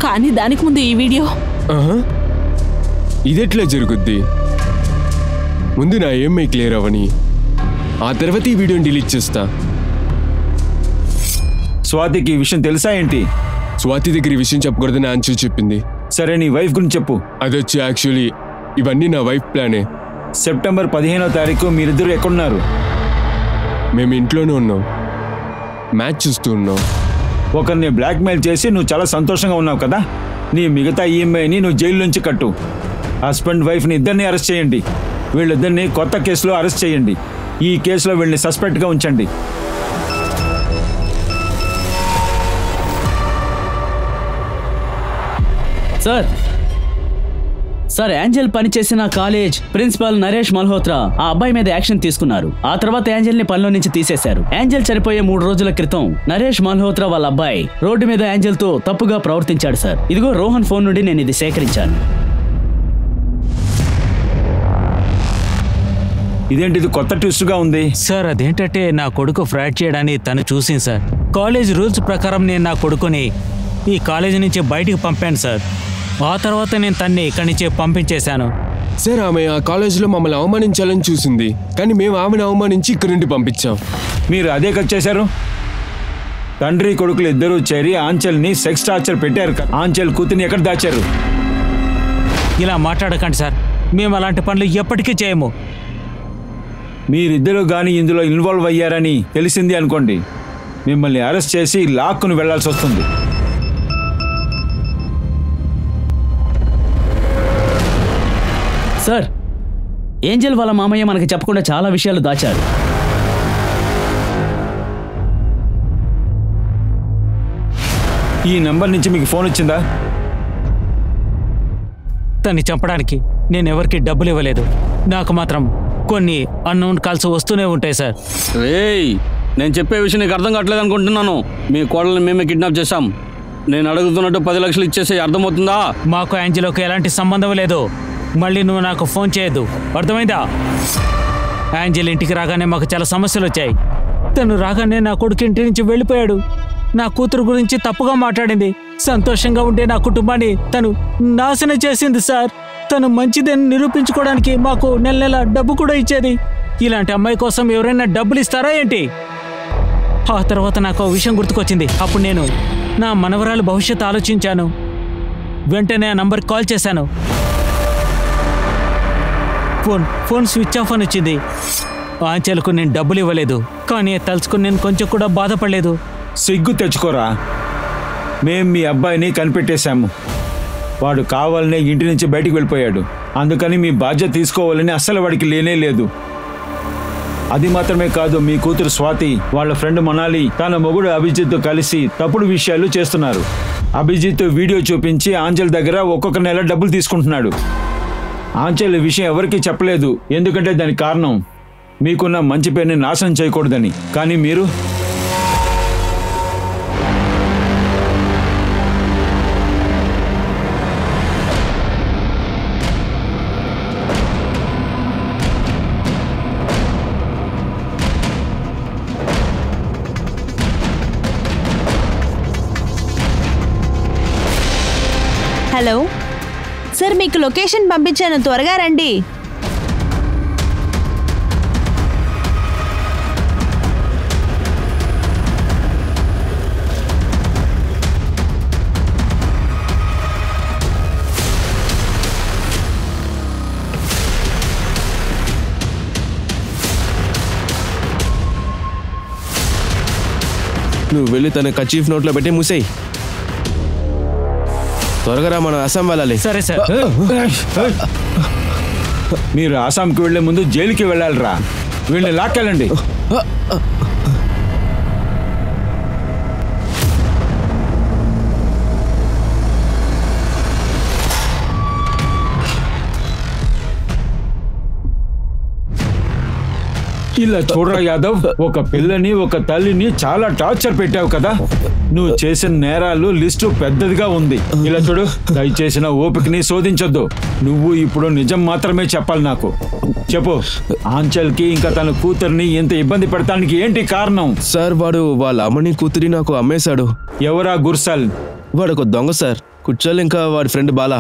కానీ దానికి ముందు ఈ వీడియో.
ఇదెట్లా జరుగుద్ది? ముందు నా EMI క్లియర్ అవ్వని, ఆ తర్వాత ఈ వీడియోని డిలీట్ చేస్తా.
స్వాతికి ఈ విషయం తెలుసా ఏంటి?
స్వాతి దగ్గర ఈ విషయం చెప్పకూడదని ఆంచల్ చెప్పింది.
సరే, నీ వైఫ్ గురించి చెప్పు.
అదొచ్చి యాక్చువల్లీ ఇవన్నీ నా వైఫ్ ప్లానే.
సెప్టెంబర్ 15వ తారీఖు మీరిద్దరు ఎక్కడున్నారు?
మేము ఇంట్లోనే ఉన్నాం, మ్యాచ్ చూస్తూ ఉన్నాం.
ఒకరిని బ్లాక్మెయిల్ చేసి నువ్వు చాలా సంతోషంగా ఉన్నావు కదా. నీ మిగతా EMIని నువ్వు జైలు నుంచి కట్టు. హస్బెండ్ వైఫ్ని ఇద్దరిని అరెస్ట్ చేయండి. వీళ్ళిద్దరిని కొత్త కేసులో అరెస్ట్ చేయండి. ఈ కేసులో వీళ్ళని సస్పెక్ట్గా ఉంచండి.
సార్, ఏంజల్ పనిచేసిన కాలేజ్ ప్రిన్సిపాల్ నరేష్ మల్హోత్రా ఆ అబ్బాయి మీద యాక్షన్ తీసుకున్నారు. ఆ తర్వాత ఏంజల్ ని పనిలో నుంచి తీసేశారు. ఏంజల్ చనిపోయే 3 రోజుల క్రితం నరేష్ మల్హోత్రా వాళ్ళ అబ్బాయి రోడ్డు మీద ఏంజల్ తో తప్పుగా ప్రవర్తించాడు సార్. ఇదిగో రోహన్ ఫోన్ నుండి నేను ఇది సేకరించాను.
ఇదేంటి, ఇది కొత్త ట్విస్ట్గా ఉంది?
సార్, అదేంటంటే నా కొడుకు ఫ్రాడ్ చేయడాన్ని తను చూసింది సార్. కాలేజ్ రూల్స్ ప్రకారం నేను నా కొడుకుని ఈ కాలేజీ నుంచి బయటికి పంపాను సార్. ఆ తర్వాత నేను తన్ని ఇక్కడి నుంచి పంపించేశాను
సార్. ఆమె ఆ కాలేజీలో మమ్మల్ని అవమానించాలని చూసింది, కానీ మేము ఆమెను అవమానించి ఇక్కడి నుండి పంపించాం.
మీరు అదే కట్ చేశారు. తండ్రి కొడుకులు ఇద్దరూ చేరి ఆంచల్ని సెక్స్ టార్చర్ పెట్టారు. ఆంచల్ కూతుర్ని ఎక్కడ దాచారు?
ఇలా మాట్లాడకండి సార్, మేము అలాంటి పనులు ఎప్పటికీ చేయము.
మీరిద్దరూ కానీ ఇందులో ఇన్వాల్వ్ అయ్యారని తెలిసింది అనుకోండి, మిమ్మల్ని అరెస్ట్ చేసి లాక్కును వెళ్లాల్సి వస్తుంది.
సార్, ఏంజల్ వాళ్ళ మామయ్య మనకి చెప్పకుండా చాలా విషయాలు దాచారు.
ఈ నంబర్ నుంచి మీకు ఫోన్ వచ్చిందా?
తన్ని చంపడానికి నేను ఎవరికి డబ్బులు ఇవ్వలేదు. నాకు మాత్రం కొన్ని అన్నోన్ కాల్స్ వస్తూనే ఉంటాయి సార్.
రేయ్, నేను చెప్పే విషయం నీకు అర్థం కావట్లేదు అనుకుంటున్నాను. మీ కోడల్ని మేమే కిడ్నాప్ చేశాం. నేను అడుగుతున్నట్టు 10 లక్షలు ఇచ్చేసి అర్థమవుతుందా?
మాకు యాంజలోకి ఎలాంటి సంబంధం లేదు. మళ్ళీ నువ్వు నాకు ఫోన్ చేయొద్దు, అర్థమైందా? యాంజల్ ఇంటికి రాగానే మాకు చాలా సమస్యలు వచ్చాయి. తను రాగానే నా కొడుకు ఇంటి నుంచి వెళ్ళిపోయాడు. నా కూతురు గురించి తప్పుగా మాట్లాడింది. సంతోషంగా ఉండే నా కుటుంబాన్ని తను నాశనం చేసింది సార్. తను మంచిదని నిరూపించుకోవడానికి మాకు నెల నెల డబ్బు కూడా ఇచ్చేది. ఇలాంటి అమ్మాయి కోసం ఎవరైనా డబ్బులు ఇస్తారా ఏంటి? ఆ తర్వాత నాకు ఆ విషయం గుర్తుకొచ్చింది. అప్పుడు నేను నా మనవరాలు భవిష్యత్తు ఆలోచించాను. వెంటనే ఆ నంబర్కి కాల్ చేశాను. ఫోన్ స్విచ్ ఆఫ్ అని వచ్చింది. ఆంచలకు నేను డబ్బులు ఇవ్వలేదు, కానీ తలుచుకుని నేను కొంచెం కూడా బాధపడలేదు.
సిగ్గు తెచ్చుకోరా. మేం మీ అబ్బాయిని కనిపెట్టేశాము. వాడు కావాలనే ఇంటి నుంచి బయటికి వెళ్ళిపోయాడు. అందుకని మీ బాధ్యత తీసుకోవాలని అస్సలు వాడికి లేనే లేదు. అది మాత్రమే కాదు, మీ కూతురు స్వాతి వాళ్ళ ఫ్రెండ్ మనాలి తన మొగుడు అభిజిత్ కలిసి తప్పుడు విషయాలు చేస్తున్నారు. అభిజిత్ వీడియో చూపించి ఆంచల్ దగ్గర ఒక్కొక్క నెల డబ్బులు తీసుకుంటున్నాడు. ఆంచల్ ఈ విషయం ఎవరికీ చెప్పలేదు, ఎందుకంటే దానికి కారణం మీకున్న మంచి పేరుని నాశనం చేయకూడదని. కానీ మీరు
హలో సార్, మీకు లొకేషన్ పంపించాను, త్వరగా రండి.
నువ్వు వెళ్ళి తన కచీఫ్ నోట్లో పెట్టి మూసేయి. త్వరగా రా, మనం అస్సాం వెళ్ళాలి.
సరే సార్.
మీరు ఆసాంకి వెళ్లే ముందు జైలుకి వెళ్ళాలిరా. వీళ్ళని లాక్కెళ్ళండి. ఇలా చూడరా యాదవ్, ఒక పిల్లని ఒక తల్లిని చాలా టార్చర్ పెట్టావు కదా. నువ్వు చేసిన నేరాలు లిస్టు పెద్దదిగా ఉంది. ఇలా చూడు, దయచేసి నా ఓపికని శోధించొద్దు. నువ్వు ఇప్పుడు నిజం మాత్రమే చెప్పాలి నాకు. చెప్పు, ఆంచల్కి ఇంకా తన కూతుర్ని ఇంత ఇబ్బంది పెడతానికి ఏంటి కారణం?
సార్, వాడు వాళ్ళ అమ్మని కూతురి నాకు అమ్మేశాడు.
ఎవరా గుర్సల్?
వాడు ఒక దొంగ సార్. కుచ్చల్ ఇంకా వాడి ఫ్రెండ్ బాలా,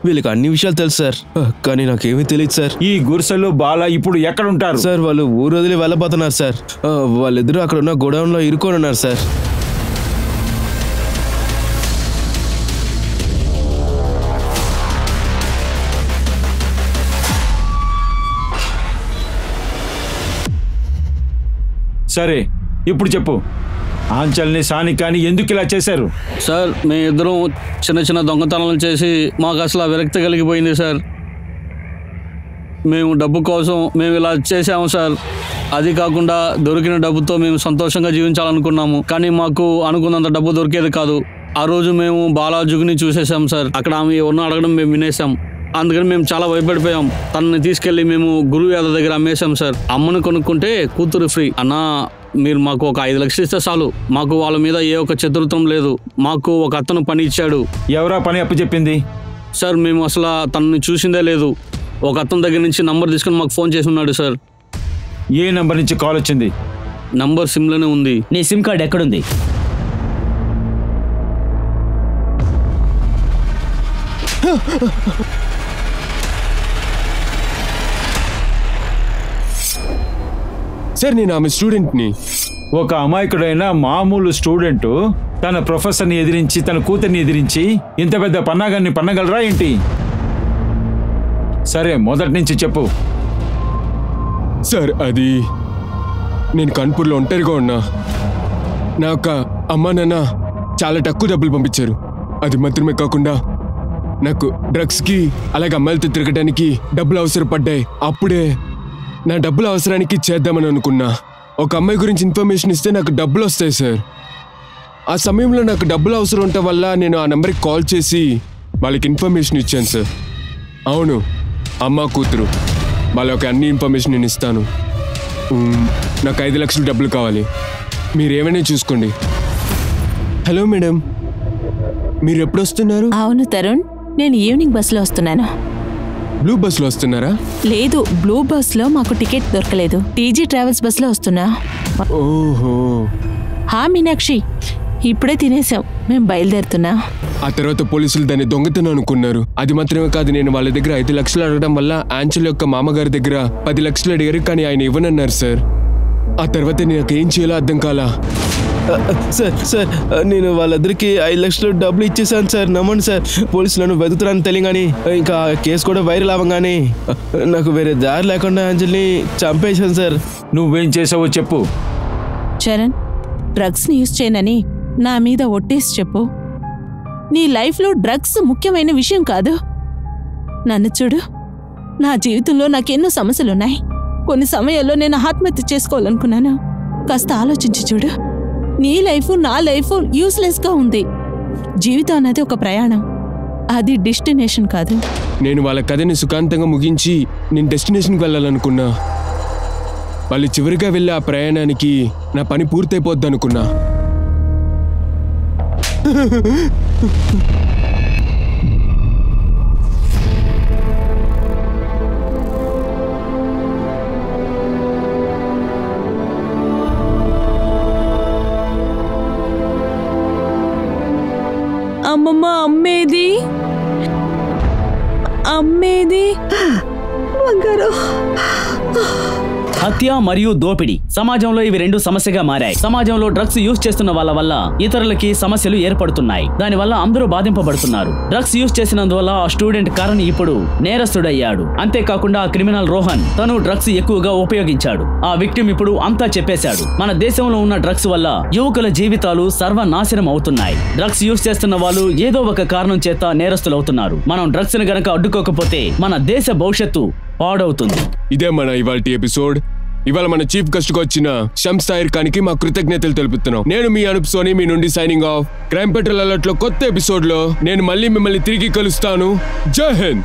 వీళ్ళకి అన్ని విషయాలు తెలుసు సార్, కానీ నాకేమీ తెలియదు సార్.
ఈ గుర్సలు బాలా ఇప్పుడు ఎక్కడ ఉంటారు?
సార్, వాళ్ళు ఊరు వదిలి వెళ్ళబోతున్నారు సార్. వాళ్ళిద్దరూ అక్కడ ఉన్న గోడౌన్లో ఇరుక్కొని ఉన్నారు సార్.
సరే, ఇప్పుడు చెప్పు, ఆంచల్ని సానికాని ఎందుకు ఇలా చేశారు?
సార్, మేమిద్దరం చిన్న చిన్న దొంగతనాలు చేసి మాకు అసలు విరక్తి కలిగిపోయింది సార్. మేము డబ్బు కోసం మేము ఇలా చేసాము సార్. అది కాకుండా దొరికిన డబ్బుతో మేము సంతోషంగా జీవించాలనుకున్నాము, కానీ మాకు అనుకున్నంత డబ్బు దొరికేది కాదు. ఆ రోజు మేము బాలాజుగిని చూసేసాం సార్. అక్కడ ఆమె ఎవరినో అడగడం మేము వినేసాం. అందుకని మేము చాలా భయపడిపోయాం. తనని తీసుకెళ్లి మేము గురువు యాదవ్ దగ్గర అమ్మేశాం సార్. అమ్మను కొనుక్కుంటే కూతురు ఫ్రీ. అన్నా, మీరు మాకు ఒక 5 లక్షలు ఇస్తే చాలు. మాకు వాళ్ళ మీద ఏ ఒక్క చతుర్థం లేదు. మాకు ఒక అతను పని ఇచ్చాడు.
ఎవరా పని అప్పచెప్పింది?
సార్, మేము అసలు తనని చూసిందే లేదు. ఒక అతని దగ్గర నుంచి నంబర్ తీసుకుని మాకు ఫోన్ చేసి ఉన్నాడు సార్.
ఏ నంబర్ నుంచి కాల్ వచ్చింది?
నంబర్ సిమ్లోనే ఉంది.
నీ సిమ్ కార్డ్ ఎక్కడుంది?
సార్, నేను ఆమె స్టూడెంట్ని.
ఒక అమాయకుడైన మామూలు స్టూడెంట్ తన ప్రొఫెసర్ని ఎదిరించి, తన కూతుర్ని ఎదిరించి ఇంత పెద్ద పన్నాగాన్ని పన్నగలరా ఏంటి? సరే, మొదటి నుంచి చెప్పు.
సార్, అది నేను కాన్పూర్లో ఒంటరిగా ఉన్నా. నా యొక్క అమ్మా నాన్న చాలా తక్కువ డబ్బులు పంపించారు. అది మాత్రమే కాకుండా నాకు డ్రగ్స్కి అలాగే అమ్మాయిలతో తిరగడానికి డబ్బులు అవసరపడ్డాయి. అప్పుడే నా డబ్బుల అవసరానికి చేద్దామని అనుకున్నా. ఒక అమ్మాయి గురించి ఇన్ఫర్మేషన్ ఇస్తే నాకు డబ్బులు వస్తాయి సార్. ఆ సమయంలో నాకు డబ్బులు అవసరం ఉండటం వల్ల నేను ఆ నెంబర్కి కాల్ చేసి వాళ్ళకి ఇన్ఫర్మేషన్ ఇచ్చాను సార్. అవును, అమ్మ కూతురు, వాళ్ళకి అన్ని ఇన్ఫర్మేషన్ నేను ఇస్తాను. నాకు 5 లక్షలు డబ్బులు కావాలి. మీరేమైనా చూసుకోండి. హలో మేడం, మీరు ఎప్పుడు వస్తున్నారు?
అవును తరుణ్, నేను ఈవినింగ్ బస్సులో వస్తున్నాను.
బ్లూ బస్లో వస్తున్నారా?
లేదు, బ్లూ బస్లో మాకు టికెట్ దొరకలేదు. టీజీ ట్రావెల్స్ బస్లో వస్తున్నా.
ఓహో.
హా మీనాక్షి, ఇప్పుడే తినేసాం, మేము బయలుదేరుతున్నా.
ఆ తర్వాత పోలీసులు దాన్ని దొంగతనం అనుకున్నారు. అది మాత్రమే కాదు, నేను వాళ్ళ దగ్గర 5 లక్షలు అడగడం వల్ల ఆంచల్ యొక్క మామగారి దగ్గర 10 లక్షలు అడిగారు, కానీ ఆయన ఇవ్వనన్నారు సార్. ఆ తర్వాత నాకు ఏం చేయాలో అర్థం కాలా.
సార్, నేను వాళ్ళిద్దరికి 5 లక్షలు డబ్బులు ఇచ్చేసాను సార్. నమ్మండి సార్, పోలీసులను వెతుకుతున్నాను తెలియగాని, ఇంకా కేసు కూడా వైరల్ అవ్వగానే నాకు వేరే దారి లేకుండా అంజలిని చంపేశాను సార్.
నువ్వేం చేసావో చెప్పు.
చరణ్, డ్రగ్స్ని యూజ్ చేయనని నా మీద ఒట్టేసి చెప్పు. నీ లైఫ్లో డ్రగ్స్ ముఖ్యమైన విషయం కాదు. నన్ను చూడు, నా జీవితంలో నాకెన్నో సమస్యలున్నాయి. కొన్ని సమయాల్లో నేను ఆత్మహత్య చేసుకోవాలనుకున్నాను. కాస్త ఆలోచించి చూడు. నీ లైఫ్, నా లైఫ్ యూస్లెస్గా ఉంది. జీవితం అన్నది ఒక ప్రయాణం, అది డెస్టినేషన్ కాదు.
నేను వాళ్ళ కథని సుఖాంతంగా ముగించి నేను డెస్టినేషన్కి వెళ్ళాలనుకున్నా. వాళ్ళు చివరిగా వెళ్ళే ఆ ప్రయాణానికి నా పని పూర్తయిపోద్ది అనుకున్నా.
అమ్మమ్మ, అమ్మేది బంగారు.
హత్య మరియు దోపిడీ సమాజంలో ఇవి 2 సమస్యగా మారాయి. సమాజంలో డ్రగ్స్ యూజ్ చేస్తున్న వాళ్ళ వల్ల ఇతరులకి సమస్యలు ఏర్పడుతున్నాయి. దానివల్ల అందరూ బాధింపబడుతున్నారు. డ్రగ్స్ యూజ్ చేసినందువల్ల ఆ స్టూడెంట్ కరణ్ ఇప్పుడు నేరస్తుడయ్యాడు. అంతేకాకుండా ఆ క్రిమినల్ రోహన్ తను డ్రగ్స్ ఎక్కువగా ఉపయోగించాడు. ఆ విక్టిమ్ ఇప్పుడు అంతా చెప్పేశాడు. మన దేశంలో ఉన్న డ్రగ్స్ వల్ల యువకుల జీవితాలు సర్వనాశనం అవుతున్నాయి. డ్రగ్స్ యూజ్ చేస్తున్న వాళ్ళు ఏదో ఒక కారణం చేత నేరస్తులవుతున్నారు. మనం డ్రగ్స్ ని గనక అడ్డుకోకపోతే మన దేశ భవిష్యత్తు పాడవుతుంది.
ఇదే మన ఇవాల్టి ఎపిసోడ్. ఇవాళ మన చీఫ్ గెస్ట్ గా వచ్చిన షమ్స్ తాహిర్ ఖాన్ కి మా కృతజ్ఞతలు తెలుపుతున్నాం. నేను మీ అనూప్ సోని మీ నుండి signing off. Crime petrol alert లో కొత్త ఎపిసోడ్ లో నేను మళ్ళీ మిమ్మల్ని తిరిగి కలుస్తాను. జై హింద్.